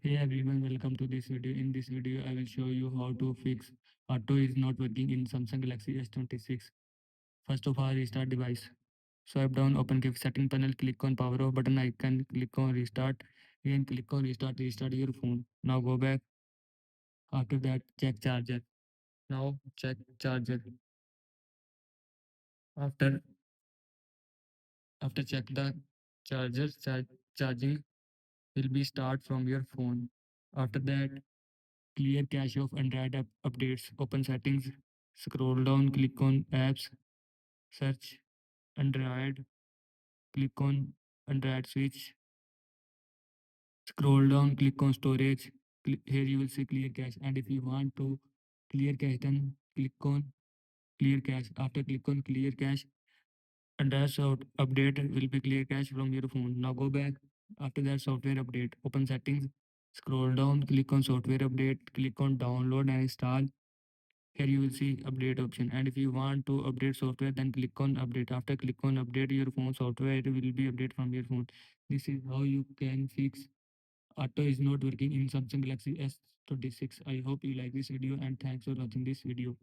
Hey everyone, welcome to this video. In this video, I will show you how to fix auto is not working in Samsung Galaxy S26. First of all, restart device. Swipe down, open give setting panel, click on power off button icon, click on restart. Again, click on restart your phone. Now go back. After that, check charger. Now check charger. After after check the charger, charging will be start from your phone. After that, clear cache of Android updates. Open settings. Scroll down, click on apps, search Android, click on Android switch, scroll down, click on storage. Here you will see clear cache. And if you want to clear cache, then click on clear cache. After click on clear cache, Android update will be clear cache from your phone. Now go back. After that, software update. Open settings, scroll down, click on software update, click on download and install. Here you will see update option, and if you want to update software, then click on update. After click on update your phone software, it will be update from your phone. This is how you can fix auto is not working in Samsung Galaxy S26. I hope you like this video and thanks for watching this video.